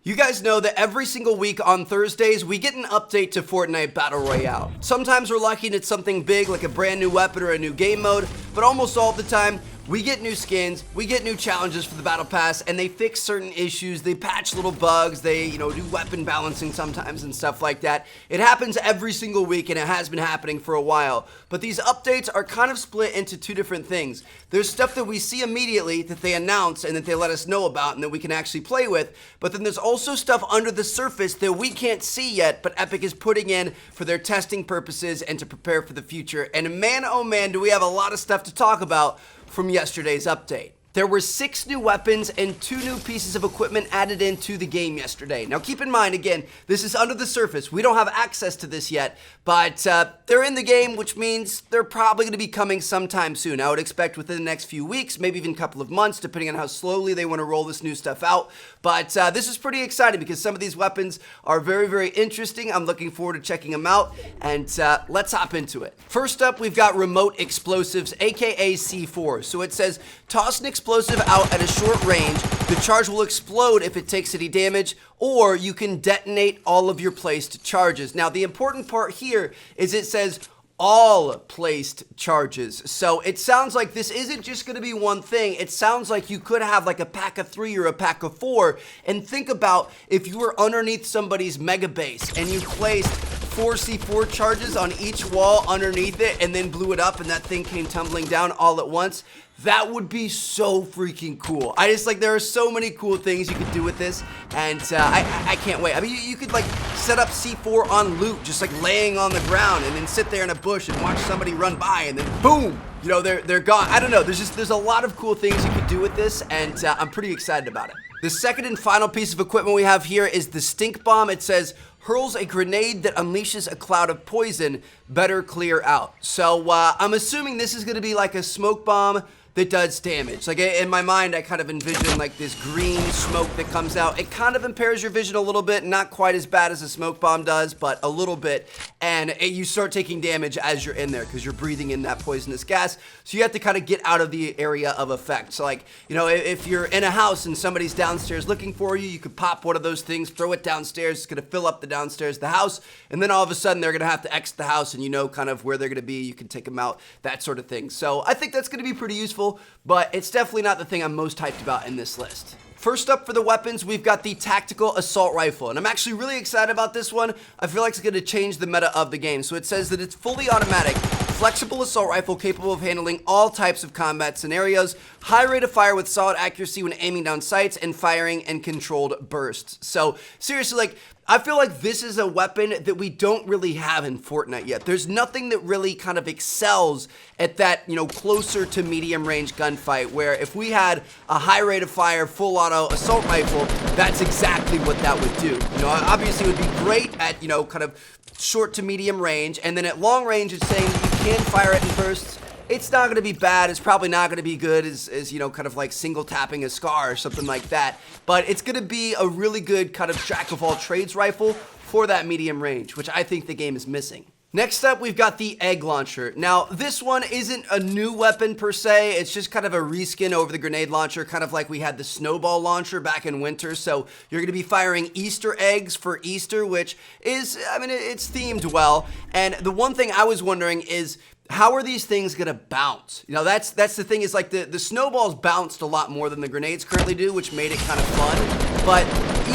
You guys know that every single week on Thursdays, we get an update to Fortnite Battle Royale. Sometimes we're lucky and it's something big like a brand new weapon or a new game mode, but almost all the time, we get new skins, we get new challenges for the Battle Pass, and they fix certain issues, they patch little bugs, they, do weapon balancing sometimes and stuff like that. It happens every single week and it has been happening for a while. But these updates are kind of split into two different things. There's stuff that we see immediately that they announce and that they let us know about and that we can actually play with, but then there's also stuff under the surface that we can't see yet, but Epic is putting in for their testing purposes and to prepare for the future. And man, oh man, do we have a lot of stuff to talk about from yesterday's update. There were 6 new weapons and 2 new pieces of equipment added into the game yesterday. Now keep in mind, again, this is under the surface. We don't have access to this yet, but they're in the game, which means they're probably going to be coming sometime soon. I would expect within the next few weeks, maybe even a couple of months, depending on how slowly they want to roll this new stuff out. But this is pretty exciting because some of these weapons are very, very interesting. I'm looking forward to checking them out, and let's hop into it. First up, we've got remote explosives, aka C4. So it says, toss an explosive out at a short range. The charge will explode if it takes any damage, or you can detonate all of your placed charges. Now, the important part here is it says all placed charges. So it sounds like this isn't just going to be one thing. It sounds like you could have like a pack of 3 or a pack of 4. And think about if you were underneath somebody's mega base and you placed 4 C4 charges on each wall underneath it and then blew it up and that thing came tumbling down all at once. That would be so freaking cool. There are so many cool things you could do with this, and I can't wait. I mean, you could like set up C4 on loot, just like laying on the ground, and then sit there in a bush and watch somebody run by, and then boom, they're gone. I don't know. There's a lot of cool things you could do with this, and I'm pretty excited about it. The second and final piece of equipment we have here is the stink bomb. It says, hurls a grenade that unleashes a cloud of poison, better clear out. So I'm assuming this is going to be like a smoke bomb that does damage. Like in my mind, I kind of envision like this green smoke that comes out. It kind of impairs your vision a little bit, not quite as bad as a smoke bomb does, but a little bit. And you start taking damage as you're in there because you're breathing in that poisonous gas. So you have to kind of get out of the area of effect. So like, if you're in a house and somebody's downstairs looking for you, you could pop one of those things, throw it downstairs. It's gonna fill up the downstairs of the house. And then all of a sudden they're gonna have to exit the house and kind of where they're gonna be. You can take them out, that sort of thing. So I think that's gonna be pretty useful, but it's definitely not the thing I'm most hyped about in this list. First up for the weapons, we've got the tactical assault rifle, and I'm actually really excited about this one. I feel like it's going to change the meta of the game. So it says that it's fully automatic, flexible assault rifle capable of handling all types of combat scenarios, high rate of fire with solid accuracy when aiming down sights, and firing in controlled bursts. So seriously, I feel like this is a weapon that we don't really have in Fortnite yet. There's nothing that really kind of excels at that, closer to medium range gunfight, where if we had a high rate of fire, full auto assault rifle, that's exactly what that would do. Obviously it would be great at, kind of short to medium range, and then at long range it's saying that you can fire it in bursts. It's not going to be bad. It's probably not going to be good as kind of like single tapping a scar or something like that. But it's going to be a really good kind of jack of all trades rifle for that medium range, which I think the game is missing. Next up, we've got the egg launcher. Now, this one isn't a new weapon per se. It's just kind of a reskin over the grenade launcher, kind of like we had the snowball launcher back in winter. So you're going to be firing Easter eggs for Easter, which is, it's themed well. And the one thing I was wondering is, how are these things gonna bounce? That's the thing, is like the snowballs bounced a lot more than the grenades currently do, which made it kind of fun. But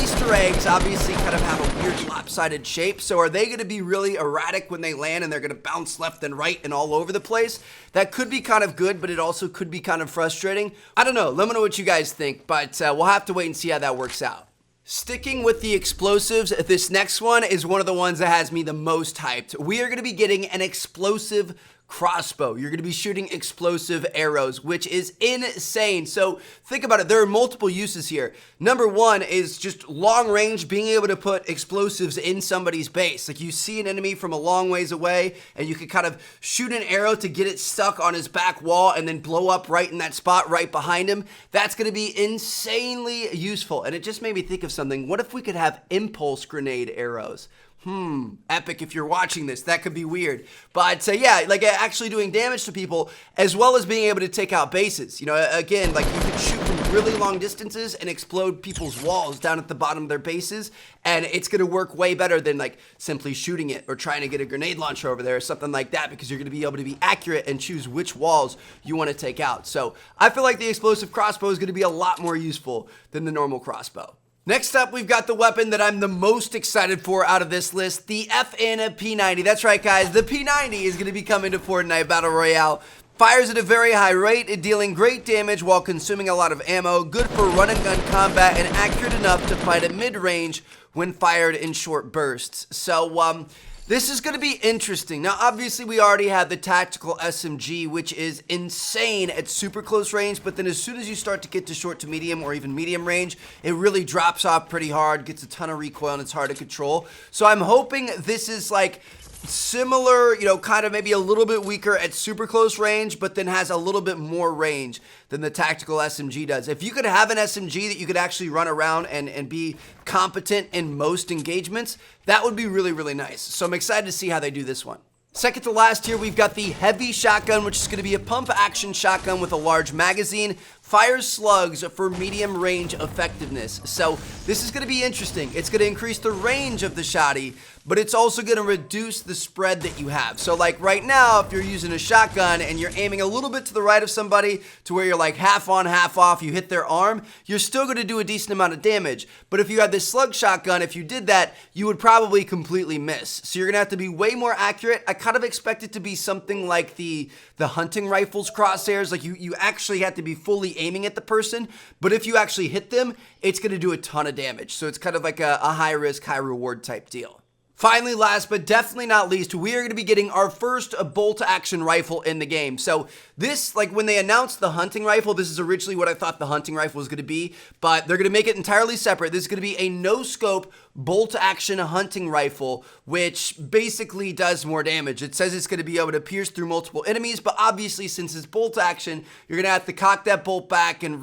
Easter eggs obviously kind of have a weird lopsided shape. So are they gonna be really erratic when they land and they're gonna bounce left and right and all over the place? That could be kind of good, but it also could be kind of frustrating. I don't know, let me know what you guys think, but we'll have to wait and see how that works out. Sticking with the explosives, this next one is one of the ones that has me the most hyped. We are gonna be getting an explosive crossbow. You're going to be shooting explosive arrows, which is insane. So think about it. There are multiple uses here. Number one is just long range, being able to put explosives in somebody's base. Like you see an enemy from a long ways away and you can kind of shoot an arrow to get it stuck on his back wall and then blow up right in that spot right behind him. That's going to be insanely useful. And it just made me think of something. What if we could have impulse grenade arrows? Epic, if you're watching this, that could be weird. But yeah, like actually doing damage to people as well as being able to take out bases. You know, again, like you can shoot from really long distances and explode people's walls down at the bottom of their bases, and it's going to work way better than like simply shooting it or trying to get a grenade launcher over there or something like that, because you're going to be able to be accurate and choose which walls you want to take out. So I feel like the explosive crossbow is going to be a lot more useful than the normal crossbow. Next up, we've got the weapon that I'm the most excited for out of this list, the FN P90. That's right, guys. The P90 is going to be coming to Fortnite Battle Royale. Fires at a very high rate, dealing great damage while consuming a lot of ammo, good for run and gun combat, and accurate enough to fight at mid-range when fired in short bursts. So, this is going to be interesting. Now, obviously, we already had the tactical SMG, which is insane at super close range, but then as soon as you start to get to short to medium or even medium range, it really drops off pretty hard, gets a ton of recoil, and it's hard to control. So I'm hoping this is like similar, you know, kind of maybe a little bit weaker at super close range, but then has a little bit more range than the tactical SMG does. If you could have an SMG that you could actually run around and be competent in most engagements, that would be really, really nice. So I'm excited to see how they do this one. Second to last here, we've got the heavy shotgun, which is going to be a pump action shotgun with a large magazine. Fires slugs for medium range effectiveness. So this is going to be interesting. It's going to increase the range of the shotty, but it's also going to reduce the spread that you have. So like right now, if you're using a shotgun and you're aiming a little bit to the right of somebody to where you're like half on, half off, you hit their arm, you're still going to do a decent amount of damage. But if you had this slug shotgun, if you did that, you would probably completely miss. So you're going to have to be way more accurate. I kind of expect it to be something like the hunting rifles crosshairs. Like you actually have to be fully aiming at the person, but if you actually hit them, it's going to do a ton of damage. So it's kind of like a high risk, high reward type deal. Finally, last but definitely not least, we are going to be getting our first bolt-action rifle in the game. So this, like when they announced the hunting rifle, this is originally what I thought the hunting rifle was going to be, but they're going to make it entirely separate. This is going to be a no-scope bolt-action hunting rifle, which basically does more damage. It says it's going to be able to pierce through multiple enemies, but obviously since it's bolt-action, you're going to have to cock that bolt back and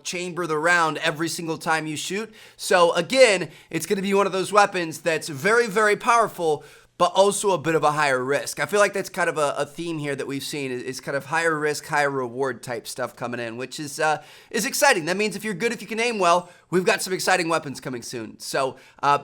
chamber the round every single time you shoot. So again, it's going to be one of those weapons that's very, very powerful, but also a bit of a higher risk. I feel like that's kind of a theme here that we've seen. It's kind of higher risk, higher reward type stuff coming in, which is exciting. That means if you're good, if you can aim well, we've got some exciting weapons coming soon. So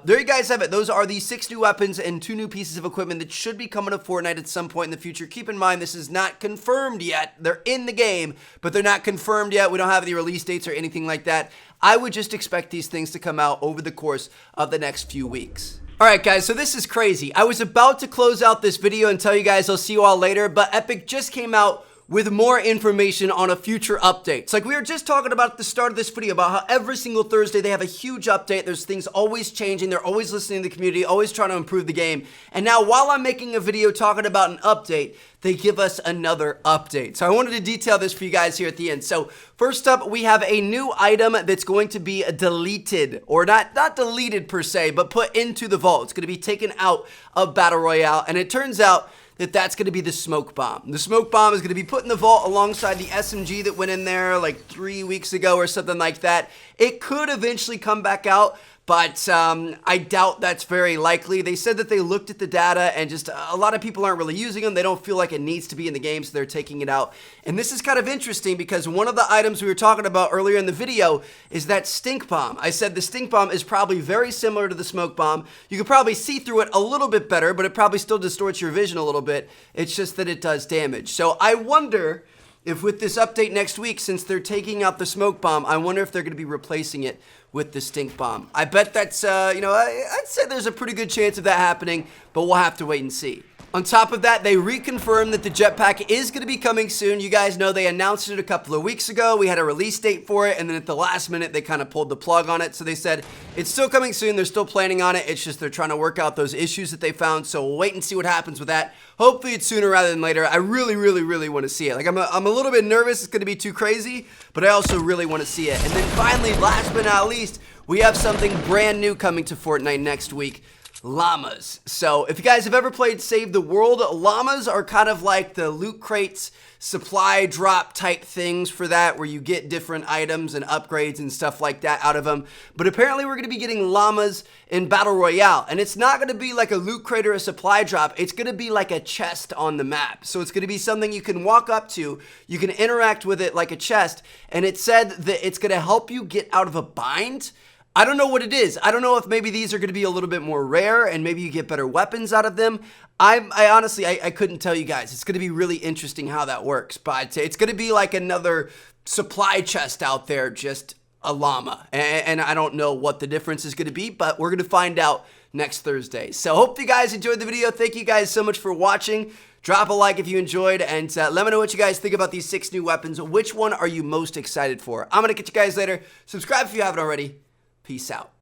there you guys have it. Those are the 6 new weapons and 2 new pieces of equipment that should be coming to Fortnite at some point in the future. Keep in mind, this is not confirmed yet. They're in the game, but they're not confirmed yet. We don't have any release dates or anything like that. I would just expect these things to come out over the course of the next few weeks. Alright guys, so this is crazy. I was about to close out this video and tell you guys I'll see you all later, but Epic just came out with more information on a future update. It's like we were just talking about at the start of this video about how every single Thursday they have a huge update. There's things always changing. They're always listening to the community, always trying to improve the game. And now while I'm making a video talking about an update, they give us another update. So I wanted to detail this for you guys here at the end. So first up, we have a new item that's going to be deleted, or not deleted per se, but put into the vault. It's going to be taken out of Battle Royale. And it turns out that's going to be the smoke bomb. The smoke bomb is going to be put in the vault alongside the SMG that went in there like 3 weeks ago or something like that. It could eventually come back out, but I doubt that's very likely. They said that they looked at the data and just a lot of people aren't really using them. They don't feel like it needs to be in the game, so they're taking it out. And this is kind of interesting because one of the items we were talking about earlier in the video is that stink bomb. I said the stink bomb is probably very similar to the smoke bomb. You could probably see through it a little bit better, but it probably still distorts your vision a little bit. It's just that it does damage. So I wonder if with this update next week, since they're taking out the smoke bomb, I wonder if they're going to be replacing it with the stink bomb. I bet that's, I'd say there's a pretty good chance of that happening, but we'll have to wait and see. On top of that, they reconfirmed that the jetpack is going to be coming soon. You guys know they announced it a couple of weeks ago. We had a release date for it, and then at the last minute, they kind of pulled the plug on it. So they said it's still coming soon. They're still planning on it. It's just they're trying to work out those issues that they found. So we'll wait and see what happens with that. Hopefully it's sooner rather than later. I really, really, really want to see it. Like I'm a little bit nervous it's going to be too crazy, but I also really want to see it. And then finally, last but not least, we have something brand new coming to Fortnite next week. llamas. So if you guys have ever played Save the World, llamas are kind of like the loot crates supply drop type things for that, where you get different items and upgrades and stuff like that out of them. But apparently we're going to be getting llamas in Battle Royale, and it's not going to be like a loot crate or a supply drop. It's going to be like a chest on the map. So it's going to be something you can walk up to, you can interact with it like a chest, and it said that it's going to help you get out of a bind. I don't know what it is. I don't know if maybe these are going to be a little bit more rare and maybe you get better weapons out of them. I honestly couldn't tell you guys. It's going to be really interesting how that works, but it's going to be like another supply chest out there, just a llama. And I don't know what the difference is going to be, but we're going to find out next Thursday. So hope you guys enjoyed the video. Thank you guys so much for watching. Drop a like if you enjoyed, and let me know what you guys think about these 6 new weapons. Which one are you most excited for? I'm going to catch you guys later. Subscribe if you haven't already. Peace out.